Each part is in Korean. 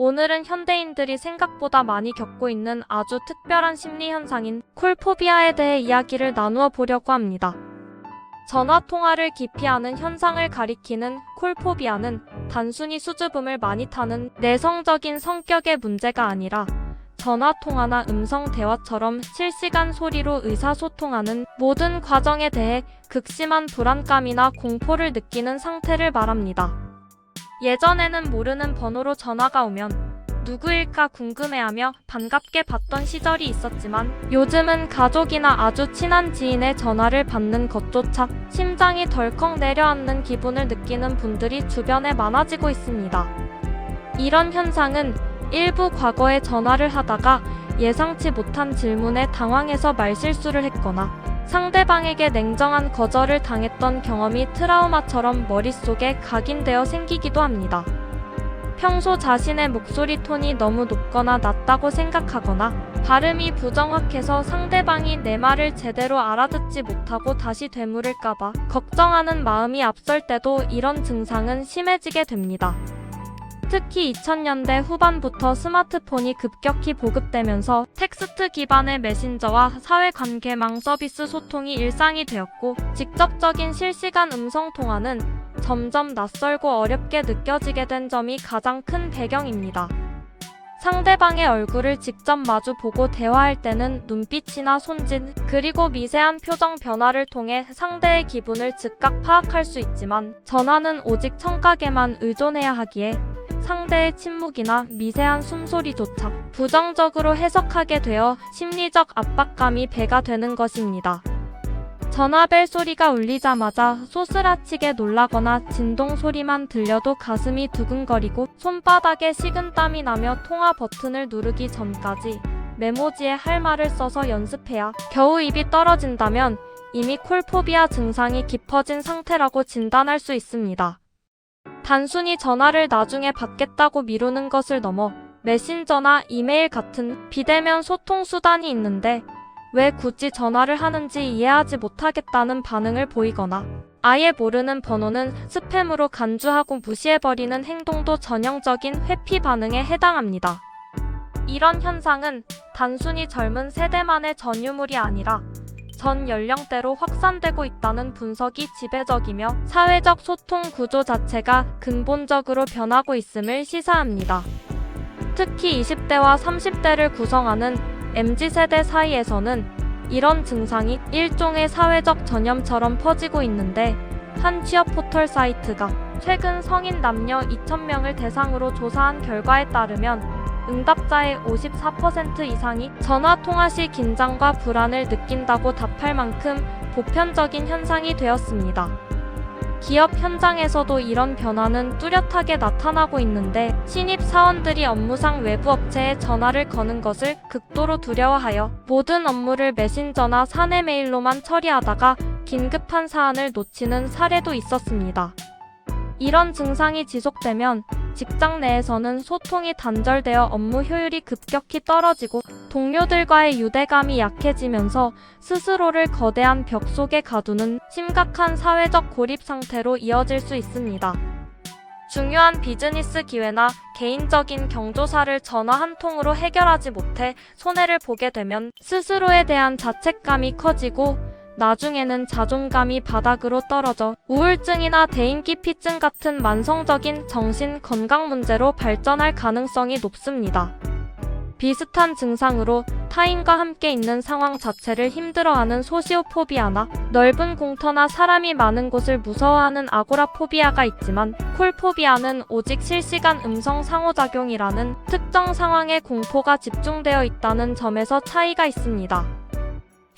오늘은 현대인들이 생각보다 많이 겪고 있는 아주 특별한 심리 현상인 콜포비아에 대해 이야기를 나누어 보려고 합니다. 전화 통화를 기피하는 현상을 가리키는 콜포비아는 단순히 수줍음을 많이 타는 내성적인 성격의 문제가 아니라 전화 통화나 음성 대화처럼 실시간 소리로 의사소통하는 모든 과정에 대해 극심한 불안감이나 공포를 느끼는 상태를 말합니다. 예전에는 모르는 번호로 전화가 오면 누구일까 궁금해하며 반갑게 받던 시절이 있었지만 요즘은 가족이나 아주 친한 지인의 전화를 받는 것조차 심장이 덜컥 내려앉는 기분을 느끼는 분들이 주변에 많아지고 있습니다. 이런 현상은 일부 과거에 전화를 하다가 예상치 못한 질문에 당황해서 말실수를 했거나 상대방에게 냉정한 거절을 당했던 경험이 트라우마처럼 머릿속에 각인되어 생기기도 합니다. 평소 자신의 목소리 톤이 너무 높거나 낮다고 생각하거나 발음이 부정확해서 상대방이 내 말을 제대로 알아듣지 못하고 다시 되물을까봐 걱정하는 마음이 앞설 때도 이런 증상은 심해지게 됩니다. 특히 2000년대 후반부터 스마트폰이 급격히 보급되면서 텍스트 기반의 메신저와 사회관계망 서비스 소통이 일상이 되었고 직접적인 실시간 음성통화는 점점 낯설고 어렵게 느껴지게 된 점이 가장 큰 배경입니다. 상대방의 얼굴을 직접 마주보고 대화할 때는 눈빛이나 손짓, 그리고 미세한 표정 변화를 통해 상대의 기분을 즉각 파악할 수 있지만 전화는 오직 청각에만 의존해야 하기에 상대의 침묵이나 미세한 숨소리조차 부정적으로 해석하게 되어 심리적 압박감이 배가 되는 것입니다. 전화벨 소리가 울리자마자 소스라치게 놀라거나 진동 소리만 들려도 가슴이 두근거리고 손바닥에 식은땀이 나며 통화 버튼을 누르기 전까지 메모지에 할 말을 써서 연습해야 겨우 입이 떨어진다면 이미 콜포비아 증상이 깊어진 상태라고 진단할 수 있습니다. 단순히 전화를 나중에 받겠다고 미루는 것을 넘어 메신저나 이메일 같은 비대면 소통 수단이 있는데 왜 굳이 전화를 하는지 이해하지 못하겠다는 반응을 보이거나 아예 모르는 번호는 스팸으로 간주하고 무시해버리는 행동도 전형적인 회피 반응에 해당합니다. 이런 현상은 단순히 젊은 세대만의 전유물이 아니라 전 연령대로 확산되고 있다는 분석이 지배적이며 사회적 소통 구조 자체가 근본적으로 변하고 있음을 시사합니다. 특히 20대와 30대를 구성하는 MZ세대 사이에서는 이런 증상이 일종의 사회적 전염처럼 퍼지고 있는데 한 취업 포털 사이트가 최근 성인 남녀 2,000명을 대상으로 조사한 결과에 따르면 응답자의 54% 이상이 전화통화 시 긴장과 불안을 느낀다고 답할 만큼 보편적인 현상이 되었습니다. 기업 현장에서도 이런 변화는 뚜렷하게 나타나고 있는데 신입 사원들이 업무상 외부 업체에 전화를 거는 것을 극도로 두려워하여 모든 업무를 메신저나 사내 메일로만 처리하다가 긴급한 사안을 놓치는 사례도 있었습니다. 이런 증상이 지속되면 직장 내에서는 소통이 단절되어 업무 효율이 급격히 떨어지고 동료들과의 유대감이 약해지면서 스스로를 거대한 벽 속에 가두는 심각한 사회적 고립 상태로 이어질 수 있습니다. 중요한 비즈니스 기회나 개인적인 경조사를 전화 한 통으로 해결하지 못해 손해를 보게 되면 스스로에 대한 자책감이 커지고 나중에는 자존감이 바닥으로 떨어져 우울증이나 대인기피증 같은 만성적인 정신 건강 문제로 발전할 가능성이 높습니다. 비슷한 증상으로 타인과 함께 있는 상황 자체를 힘들어하는 소시오포비아나 넓은 공터나 사람이 많은 곳을 무서워하는 아고라포비아가 있지만 콜포비아는 오직 실시간 음성 상호작용이라는 특정 상황에 공포가 집중되어 있다는 점에서 차이가 있습니다.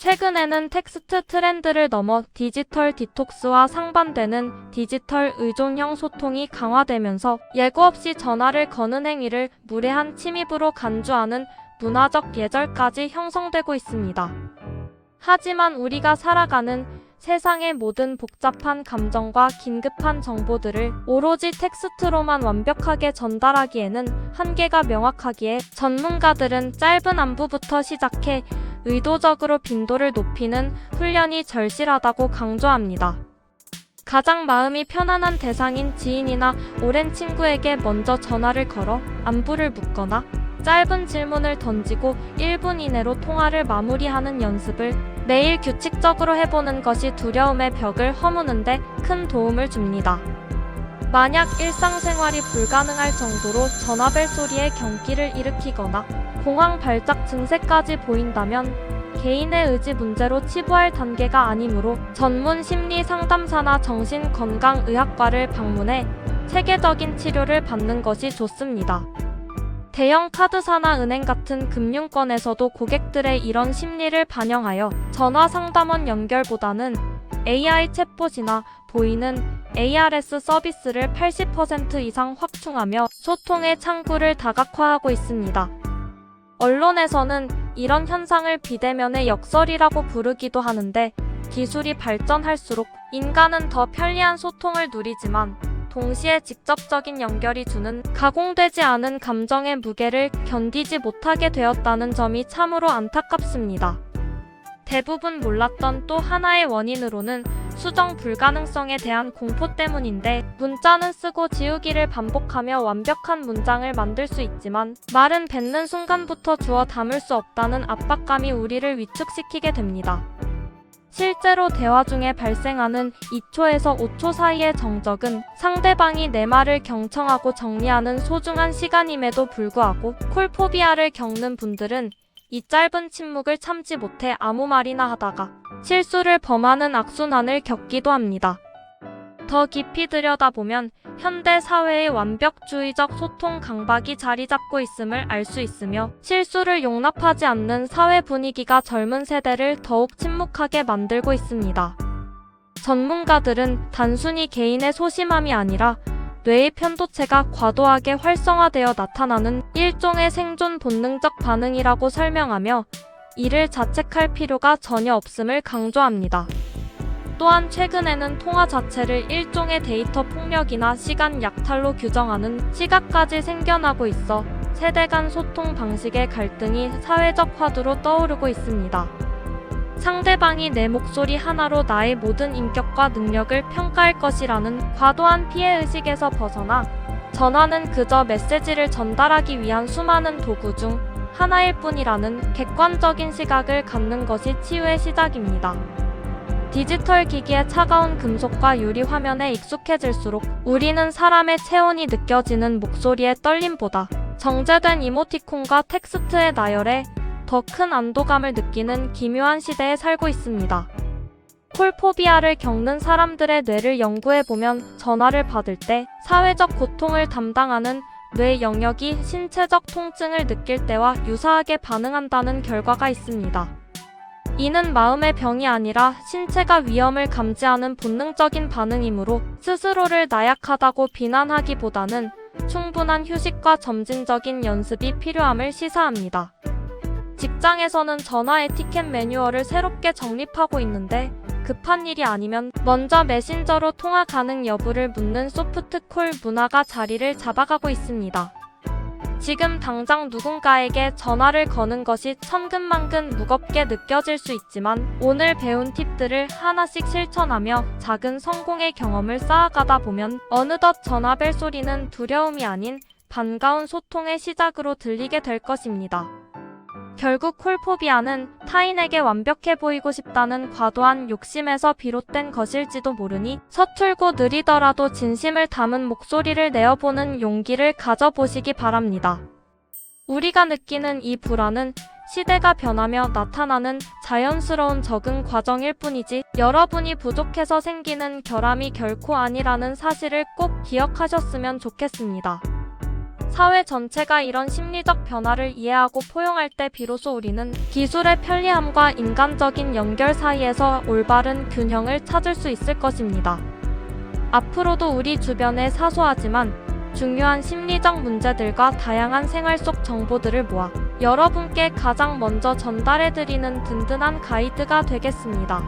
최근에는 텍스트 트렌드를 넘어 디지털 디톡스와 상반되는 디지털 의존형 소통이 강화되면서 예고 없이 전화를 거는 행위를 무례한 침입으로 간주하는 문화적 예절까지 형성되고 있습니다. 하지만 우리가 살아가는 세상의 모든 복잡한 감정과 긴급한 정보들을 오로지 텍스트로만 완벽하게 전달하기에는 한계가 명확하기에 전문가들은 짧은 안부부터 시작해 의도적으로 빈도를 높이는 훈련이 절실하다고 강조합니다. 가장 마음이 편안한 대상인 지인이나 오랜 친구에게 먼저 전화를 걸어 안부를 묻거나 짧은 질문을 던지고 1분 이내로 통화를 마무리하는 연습을 매일 규칙적으로 해보는 것이 두려움의 벽을 허무는데 큰 도움을 줍니다. 만약 일상생활이 불가능할 정도로 전화벨 소리에 경기를 일으키거나 공황 발작 증세까지 보인다면 개인의 의지 문제로 치부할 단계가 아니므로 전문 심리 상담사나 정신건강의학과를 방문해 체계적인 치료를 받는 것이 좋습니다. 대형 카드사나 은행 같은 금융권에서도 고객들의 이런 심리를 반영하여 전화 상담원 연결보다는 AI 챗봇이나 보이는 ARS 서비스를 80% 이상 확충하며 소통의 창구를 다각화하고 있습니다. 언론에서는 이런 현상을 비대면의 역설이라고 부르기도 하는데 기술이 발전할수록 인간은 더 편리한 소통을 누리지만 동시에 직접적인 연결이 주는 가공되지 않은 감정의 무게를 견디지 못하게 되었다는 점이 참으로 안타깝습니다. 대부분 몰랐던 또 하나의 원인으로는 수정 불가능성에 대한 공포 때문인데 문자는 쓰고 지우기를 반복하며 완벽한 문장을 만들 수 있지만 말은 뱉는 순간부터 주워 담을 수 없다는 압박감이 우리를 위축시키게 됩니다. 실제로 대화 중에 발생하는 2초에서 5초 사이의 정적은 상대방이 내 말을 경청하고 정리하는 소중한 시간임에도 불구하고 콜포비아를 겪는 분들은 이 짧은 침묵을 참지 못해 아무 말이나 하다가 실수를 범하는 악순환을 겪기도 합니다. 더 깊이 들여다보면 현대 사회의 완벽주의적 소통 강박이 자리 잡고 있음을 알 수 있으며 실수를 용납하지 않는 사회 분위기가 젊은 세대를 더욱 침묵하게 만들고 있습니다. 전문가들은 단순히 개인의 소심함이 아니라 뇌의 편도체가 과도하게 활성화되어 나타나는 일종의 생존 본능적 반응이라고 설명하며 이를 자책할 필요가 전혀 없음을 강조합니다. 또한 최근에는 통화 자체를 일종의 데이터 폭력이나 시간 약탈로 규정하는 시각까지 생겨나고 있어 세대 간 소통 방식의 갈등이 사회적 화두로 떠오르고 있습니다. 상대방이 내 목소리 하나로 나의 모든 인격과 능력을 평가할 것이라는 과도한 피해의식에서 벗어나 전화는 그저 메시지를 전달하기 위한 수많은 도구 중 하나일 뿐이라는 객관적인 시각을 갖는 것이 치유의 시작입니다. 디지털 기기의 차가운 금속과 유리 화면에 익숙해질수록 우리는 사람의 체온이 느껴지는 목소리의 떨림보다 정제된 이모티콘과 텍스트의 나열에 더 큰 안도감을 느끼는 기묘한 시대에 살고 있습니다. 콜포비아를 겪는 사람들의 뇌를 연구해보면 전화를 받을 때 사회적 고통을 담당하는 뇌 영역이 신체적 통증을 느낄 때와 유사하게 반응한다는 결과가 있습니다. 이는 마음의 병이 아니라 신체가 위험을 감지하는 본능적인 반응이므로 스스로를 나약하다고 비난하기보다는 충분한 휴식과 점진적인 연습이 필요함을 시사합니다. 직장에서는 전화 에티켓 매뉴얼을 새롭게 정립하고 있는데 급한 일이 아니면 먼저 메신저로 통화 가능 여부를 묻는 소프트콜 문화가 자리를 잡아가고 있습니다. 지금 당장 누군가에게 전화를 거는 것이 천근만근 무겁게 느껴질 수 있지만 오늘 배운 팁들을 하나씩 실천하며 작은 성공의 경험을 쌓아가다 보면 어느덧 전화벨 소리는 두려움이 아닌 반가운 소통의 시작으로 들리게 될 것입니다. 결국 콜포비아는 타인에게 완벽해 보이고 싶다는 과도한 욕심에서 비롯된 것일지도 모르니 서툴고 느리더라도 진심을 담은 목소리를 내어보는 용기를 가져보시기 바랍니다. 우리가 느끼는 이 불안은 시대가 변하며 나타나는 자연스러운 적응 과정일 뿐이지 여러분이 부족해서 생기는 결함이 결코 아니라는 사실을 꼭 기억하셨으면 좋겠습니다. 사회 전체가 이런 심리적 변화를 이해하고 포용할 때 비로소 우리는 기술의 편리함과 인간적인 연결 사이에서 올바른 균형을 찾을 수 있을 것입니다. 앞으로도 우리 주변의 사소하지만 중요한 심리적 문제들과 다양한 생활 속 정보들을 모아 여러분께 가장 먼저 전달해드리는 든든한 가이드가 되겠습니다.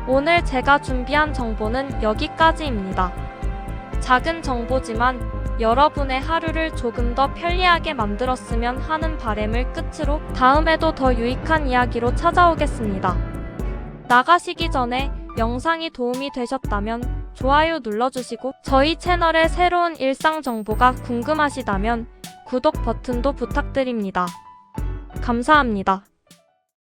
오늘 제가 준비한 정보는 여기까지입니다. 작은 정보지만 여러분의 하루를 조금 더 편리하게 만들었으면 하는 바람을 끝으로 다음에도 더 유익한 이야기로 찾아오겠습니다. 나가시기 전에 영상이 도움이 되셨다면 좋아요 눌러주시고 저희 채널의 새로운 일상 정보가 궁금하시다면 구독 버튼도 부탁드립니다. 감사합니다.